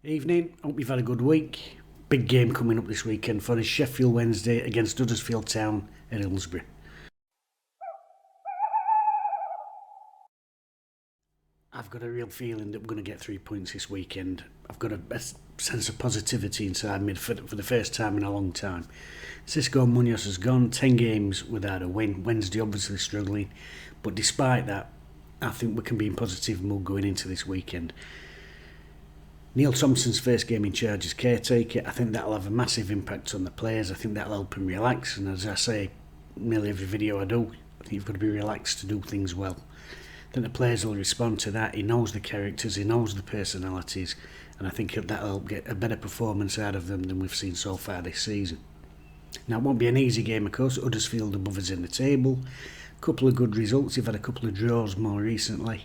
Evening, hope you've had a good week. Big game coming up this weekend for us, Sheffield Wednesday against Huddersfield Town at Hillsbury. I've got a real feeling that we're going to get 3 points this weekend. I've got a sense of positivity inside me for the first time in a long time. Cisco Munoz has gone 10 games without a win. Wednesday obviously struggling, but despite that, I think we can be in positive mood going into this weekend. Neil Thompson's first game in charge as caretaker, I think that'll have a massive impact on the players. I think that'll help him relax, and as I say, nearly every video I do, I think you've got to be relaxed to do things well. I think the players will respond to that. He knows the characters, he knows the personalities, and I think that'll help get a better performance out of them than we've seen so far this season. Now, it won't be an easy game, of course. Huddersfield above us in the table. A couple of good results. They've had a couple of draws more recently.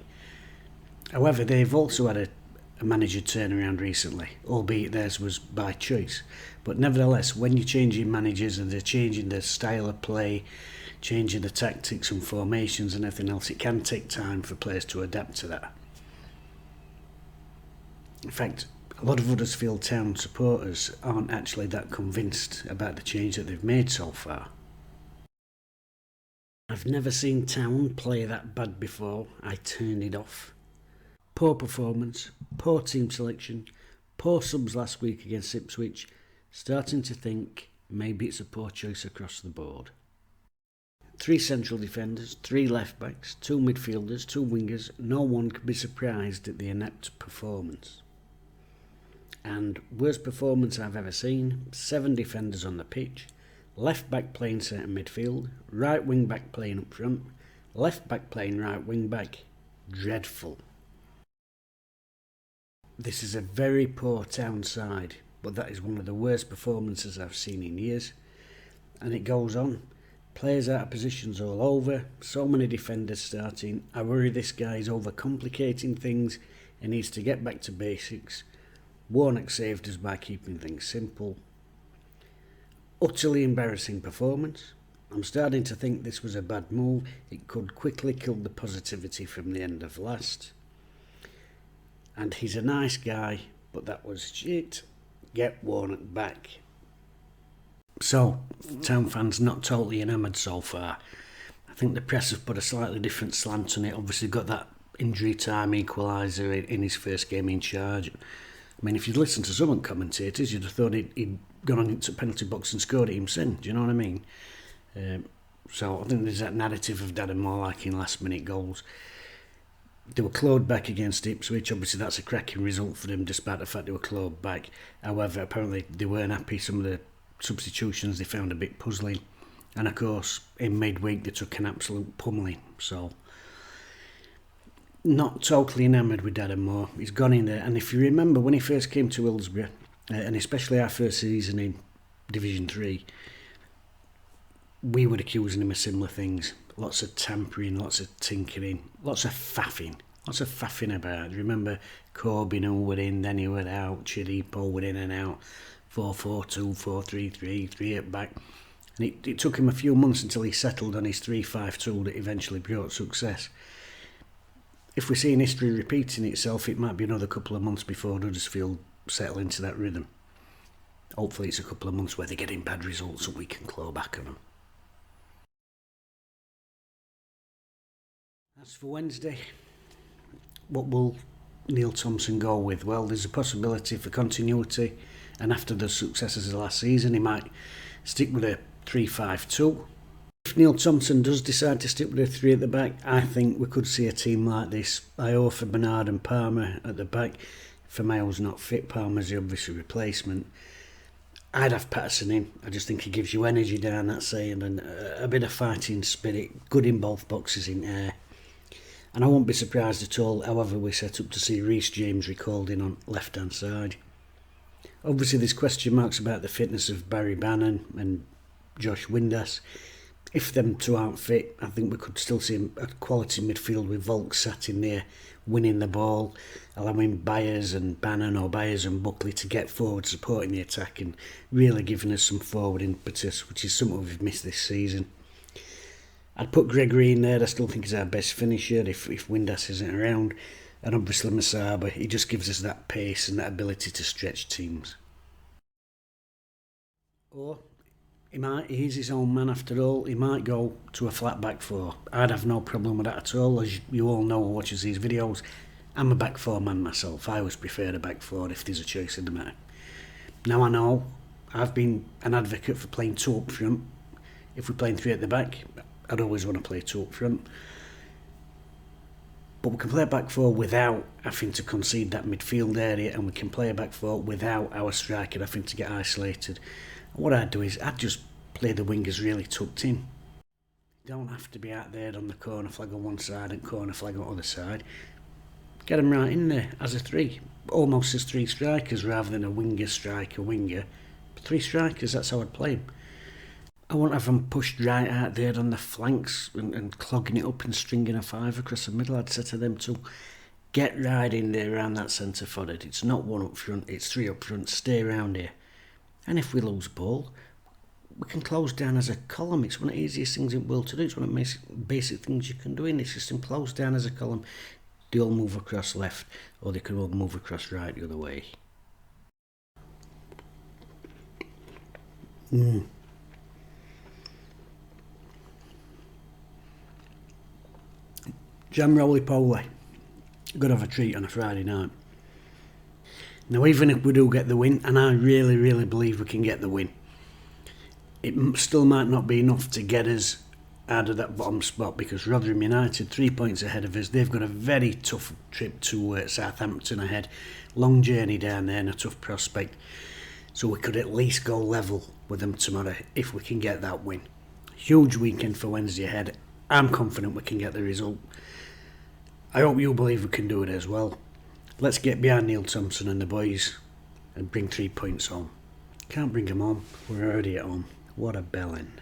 However, they've also had a manager turnaround recently, albeit theirs was by choice. But nevertheless, when you're changing managers and they're changing their style of play, changing the tactics and formations and everything else, it can take time for players to adapt to that. In fact, a lot of Huddersfield Town supporters aren't actually that convinced about the change that they've made so far. I've never seen Town play that bad before. I turned it off. Poor performance, poor team selection, poor subs last week against Ipswich. Starting to think maybe it's a poor choice across the board. 3 central defenders, 3 left backs, 2 midfielders, 2 wingers. No one could be surprised at the inept performance. And worst performance I've ever seen, 7 defenders on the pitch, left back playing centre midfield, right wing back playing up front, left back playing right wing back. Dreadful. This is a very poor Town side, but that is one of the worst performances I've seen in years. And it goes on. Players out of positions all over, so many defenders starting. I worry this guy is overcomplicating things and needs to get back to basics. Warnock saved us by keeping things simple. Utterly embarrassing performance. I'm starting to think this was a bad move. It could quickly kill the positivity from the end of last. And he's a nice guy, but that was shit. Get Warnock back. So, Town fans not totally enamoured so far. I think the press have put a slightly different slant on it. Obviously got that injury time equaliser in his first game in charge. I mean, if you'd listened to some commentators, you'd have thought he'd gone on into penalty box and scored it himself. Do you know what I mean? So I think there's that narrative of Darren Moore liking last minute goals. They were clawed back against Ipswich. Obviously that's a cracking result for them despite the fact they were clawed back. However, apparently they weren't happy. Some of the substitutions they found a bit puzzling. And of course, in midweek they took an absolute pummeling. So, not totally enamoured with Darren Moore. He's gone in there. And if you remember when he first came to Hillsbury, and especially our first season in Division 3, we were accusing him of similar things. Lots of tampering, lots of tinkering, lots of faffing about. Remember Corbyn who were in, then he were out, Chiripo were in and out, 4-4-2, 4-3-3, 3 at back. And it took him a few months until he settled on his 3-5-2 that eventually brought success. If we're seeing history repeating itself, it might be another couple of months before Huddersfield settle into that rhythm. Hopefully it's a couple of months where they're getting bad results and we can claw back on them. As for Wednesday, what will Neil Thompson go with? Well, there's a possibility for continuity, and after the successes of last season, he might stick with a 3-5-2. If Neil Thompson does decide to stick with a 3 at the back, I think we could see a team like this. Iorfa, Bernard and Palmer at the back. Firmino's not fit, Palmer's the obvious replacement. I'd have Patterson in. I just think he gives you energy down that side and a bit of fighting spirit, good in both boxes in air. And I won't be surprised at all, however, we're set up to see Reece James recalled in on left-hand side. Obviously, there's question marks about the fitness of Barry Bannon and Josh Windass. If them two aren't fit, I think we could still see a quality midfield with Volk sat in there, winning the ball, allowing Byers and Bannon or Byers and Buckley to get forward, supporting the attack and really giving us some forward impetus, which is something we've missed this season. I'd put Gregory in there. I still think he's our best finisher if Windass isn't around. And obviously Masaba, he just gives us that pace and that ability to stretch teams. Or he's his own man after all. He might go to a flat back four. I'd have no problem with that at all. As you all know who watches these videos, I'm a back four man myself. I always prefer a back four if there's a choice in the matter. Now I know I've been an advocate for playing two up front. If we're playing three at the back, I'd always want to play two up front. But we can play a back four without having to concede that midfield area, and we can play a back four without our striker having to get isolated. And what I'd do is I'd just play the wingers really tucked in. You don't have to be out there on the corner flag on one side and corner flag on the other side. Get them right in there as a three, almost as three strikers rather than a winger, striker, winger. But three strikers, that's how I'd play them. I won't have them pushed right out there on the flanks and clogging it up and stringing a five across the middle. I'd say to them to get right in there around that centre forward. It's not one up front, it's three up front. Stay around here. And if we lose ball, we can close down as a column. It's one of the easiest things in the world to do. It's one of the basic things you can do in this system. Close down as a column. They all move across left, or they can all move across right the other way. Jam roly-poly. Gotta have a treat on a Friday night. Now, even if we do get the win, and I really, really believe we can get the win, it still might not be enough to get us out of that bottom spot, because Rotherham United 3 points ahead of us. They've got a very tough trip to Southampton ahead. Long journey down there and a tough prospect. So we could at least go level with them tomorrow if we can get that win. Huge weekend for Wednesday ahead. I'm confident we can get the result. I hope you believe we can do it as well. Let's get behind Neil Thompson and the boys and bring 3 points home. Can't bring them home. We're already at home. What a bellend.